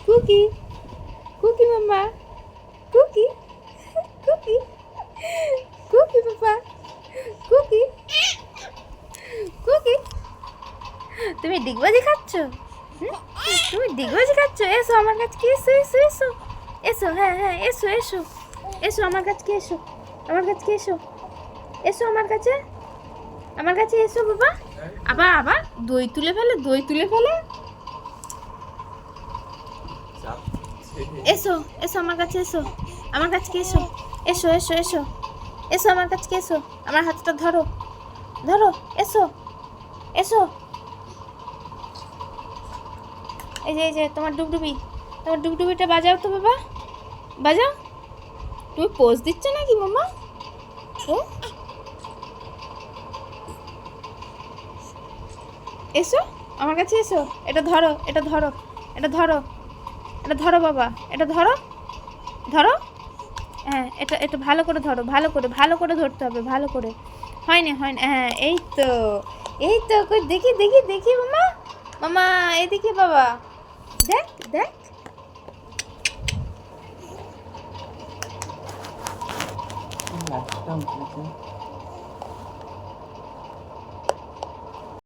Cookie cookie মাম্মা cookie cookie cookie পাপা cookie cookie তুমি ডিগবাজি খাচ্ছ? তুমি ডিগবাজি খাচ্ছ? এসো আমার কাছে, এসো এসো এসো এসো, হ্যাঁ হ্যাঁ এসো এসো এসো আমার কাছে, এসো আমার কাছে, এসো এসো আমার কাছে, আমার কাছে এসো বাবা। আবার আবার দই তুলে ফেলে, দই তুলে ফেলে। এসো এসো আমার কাছে, এসো আমার কাছে, এসো এসো এসো এসো এসো আমার কাছে, এসো আমার হাতটা ধরো ধরো, এসো এসো। এই যে তোমার ডুবডুবি, তোমার ডুবডুবিটা বাজাও তো বাবা, বাজাও। তুমি পোজ দিচ্ছ নাকি মামা? এসো আমার কাছে, এসো। এটা ধরো, এটা ধরো, এটা ধরো, এটা ধরো বাবা, এটা ধরো ধরো। হ্যাঁ এটা এটা ভালো করে ধরো, ভালো করে, ভালো করে ধরতে হবে, ভালো করে। হয়নি হয়নি, হ্যাঁ এই তো, এই তো। কই দেখি দেখি দেখি মামা, মামা এদিকে বাবা, দেখ দেখ। একটা